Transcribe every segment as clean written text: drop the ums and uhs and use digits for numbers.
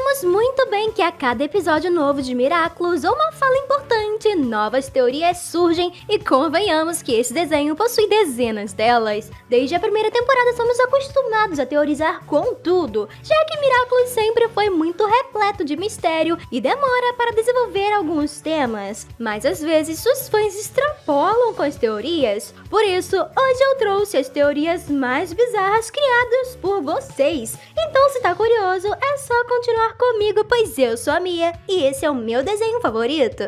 Sabemos muito bem que a cada episódio novo de Miraculous ou uma fala importante, novas teorias surgem e convenhamos que esse desenho possui dezenas delas. Desde a primeira temporada somos acostumados a teorizar com tudo, já que Miraculous sempre foi muito repleto de mistério e demora para desenvolver alguns temas, mas às vezes os fãs extrapolam com as teorias. Por isso, hoje eu trouxe as teorias mais bizarras criadas por vocês. Então, se tá curioso, é só continuar comigo, pois eu sou a Mia e esse é o meu desenho favorito.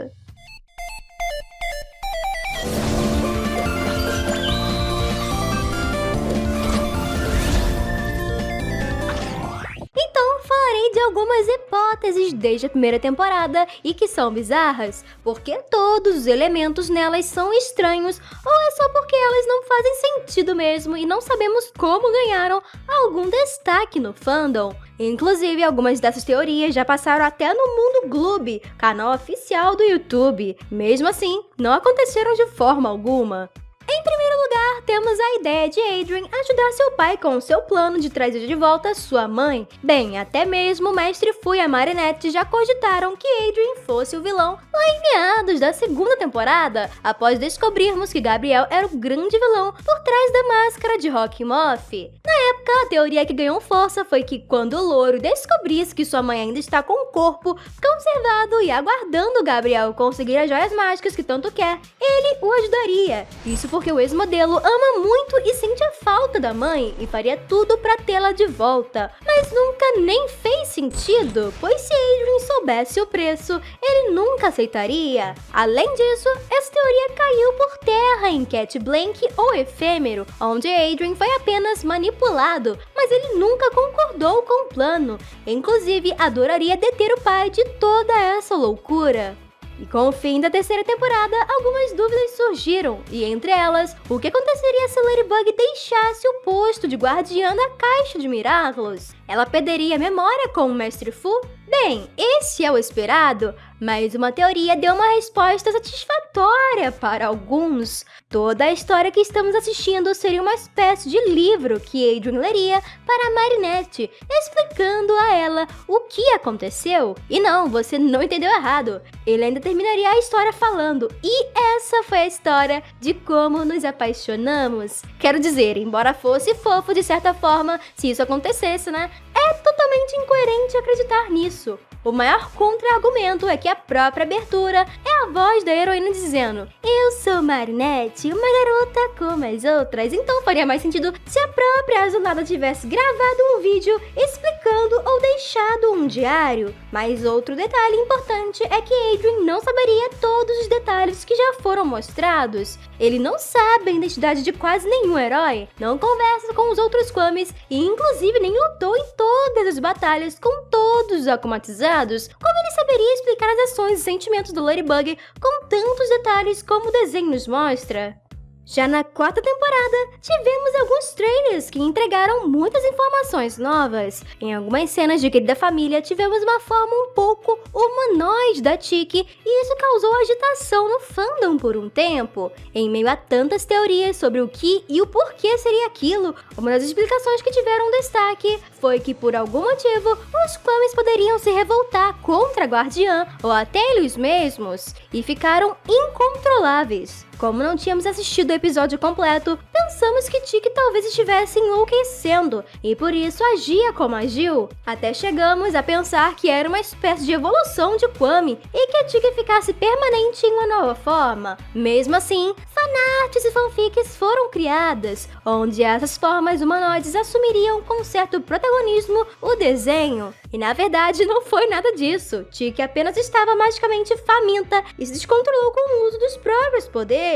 Então, falarei de algumas hipóteses desde a primeira temporada e que são bizarras, porque todos os elementos nelas são estranhos ou é só porque elas não fazem sentido mesmo e não sabemos como ganharam algum destaque no fandom. Inclusive, algumas dessas teorias já passaram até no Mundo Gloob, canal oficial do YouTube. Mesmo assim, não aconteceram de forma alguma. Em primeiro lugar, temos a ideia de Adrien ajudar seu pai com seu plano de trazer de volta sua mãe. Bem, até mesmo o Mestre Fu e a Marinette já cogitaram que Adrien fosse o vilão lá em meados da segunda temporada, após descobrirmos que Gabriel era o grande vilão por trás da máscara de Rock Moth. Na época, a teoria que ganhou força foi que quando o louro descobrisse que sua mãe ainda está com o corpo conservado e aguardando Gabriel conseguir as joias mágicas que tanto quer, ele o ajudaria. Isso porque o ex-modelo ama muito e sente a falta da mãe e faria tudo pra tê-la de volta. Mas nunca nem fez sentido, pois se Adrien soubesse o preço, ele nunca aceitaria. Além disso, essa teoria caiu por terra em Cat Blank ou Efêmero, onde Adrien foi apenas manipulado, mas ele nunca concordou com o plano. Inclusive, adoraria deter o pai de toda essa loucura. E com o fim da terceira temporada, algumas dúvidas surgiram, e entre elas, o que aconteceria se Ladybug deixasse o posto de guardiã da Caixa de Miraculous? Ela perderia a memória com o Mestre Fu? Bem, esse é o esperado, mas uma teoria deu uma resposta satisfatória para alguns. Toda a história que estamos assistindo seria uma espécie de livro que Adrien leria para a Marinette, explicando a ela o que aconteceu. E não, você não entendeu errado. Ele ainda terminaria a história falando, e essa foi a história de como nos apaixonamos. Quero dizer, embora fosse fofo de certa forma, se isso acontecesse, né? É totalmente incoerente acreditar nisso. O maior contra-argumento é que a própria abertura é a voz da heroína dizendo: "Eu sou Marinette, uma garota como as outras", então faria mais sentido se a própria Azulada tivesse gravado um vídeo explicando ou deixado um diário. Mas outro detalhe importante é que Adrien não saberia todos os detalhes que já foram mostrados. Ele não sabe a identidade de quase nenhum herói, não conversa com os outros Kwamis e inclusive nem lutou em todas as batalhas com todos os Akumatizados. Como ele saberia explicar as ações e sentimentos do Ladybug com tantos detalhes como o desenho nos mostra? Já na quarta temporada, tivemos alguns trailers que entregaram muitas informações novas. Em algumas cenas de Querida Família, tivemos uma forma um pouco humanoide da Tiki e isso causou agitação no fandom por um tempo. Em meio a tantas teorias sobre o que e o porquê seria aquilo, uma das explicações que tiveram destaque foi que, por algum motivo, os Kwamis poderiam se revoltar contra a Guardiã ou até eles mesmos e ficaram incontroláveis. Como não tínhamos assistido o episódio completo, pensamos que Tiki talvez estivesse enlouquecendo e por isso agia como agiu. Até chegamos a pensar que era uma espécie de evolução de Kwami e que a Tiki ficasse permanente em uma nova forma. Mesmo assim, fanarts e fanfics foram criadas, onde essas formas humanoides assumiriam com certo protagonismo o desenho. E na verdade não foi nada disso. Tiki apenas estava magicamente faminta e se descontrolou com o uso dos próprios poderes.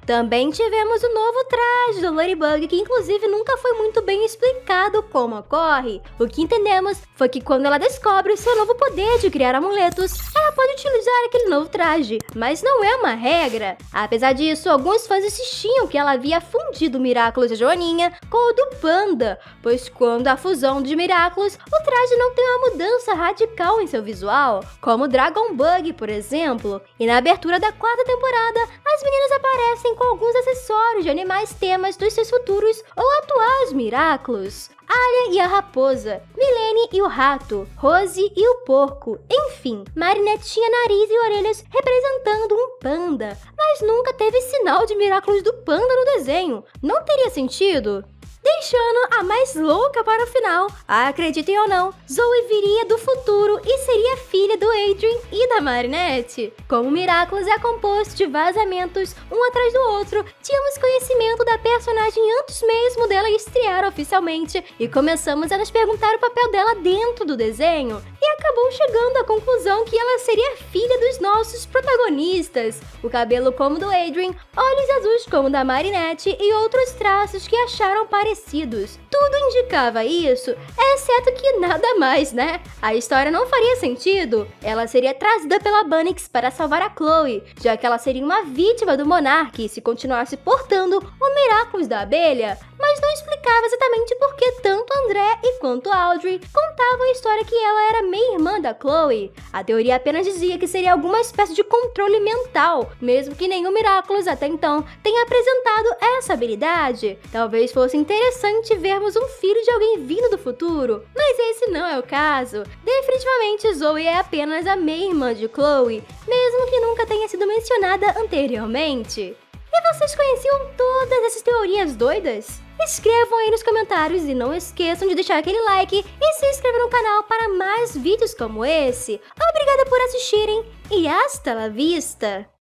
Também tivemos o novo traje do Ladybug, que inclusive nunca foi muito bem explicado como ocorre. O que entendemos foi que quando ela descobre o seu novo poder de criar amuletos, ela pode utilizar aquele novo traje, mas não é uma regra. Apesar disso, alguns fãs insistiam que ela havia fundido o Miraculous de Joaninha com o do Panda, pois quando a fusão de Miraculous, o traje não tem uma mudança radical em seu visual, como o Dragon Bug, por exemplo. E na abertura da quarta temporada, as meninas aparecem com alguns acessórios de animais temas dos seus futuros ou atuais Miraculous. Alia e a raposa, Milene e o rato, Rose e o porco. Enfim, Marinette tinha nariz e orelhas representando um panda, mas nunca teve sinal de Miraculous do panda no desenho. Não teria sentido? Deixando a mais louca para o final. Acreditem ou não, Zoe viria do futuro e seria filha do Adrien e da Marinette. Como Miraculous é composto de vazamentos um atrás do outro, tínhamos conhecimento da personagem antes mesmo dela estrear oficialmente e começamos a nos perguntar o papel dela dentro do desenho. E acabou chegando à conclusão que ela seria filha dos nossos protagonistas. O cabelo como do Adrien, olhos azuis como da Marinette e outros traços que acharam parecidos. Tudo indicava isso, exceto que nada mais, né? A história não faria sentido. Ela seria trazida pela Bunnix para salvar a Chloe, já que ela seria uma vítima do Monarque se continuasse portando o Miraculous da abelha. Mas não explicava exatamente por que tanto André e quanto Audrey contavam a história que ela era meia-irmã da Chloe. A teoria apenas dizia que seria alguma espécie de controle mental, mesmo que nenhum Miraculous até então tenha apresentado essa habilidade. Talvez fosse interessante vermos um filho de alguém vindo do futuro, mas esse não é o caso. Definitivamente Zoe é apenas a meia-irmã de Chloe, mesmo que nunca tenha sido mencionada anteriormente. E vocês conheciam todas essas teorias doidas? Escrevam aí nos comentários e não esqueçam de deixar aquele like e se inscrever no canal para mais vídeos como esse. Obrigada por assistirem e hasta la vista!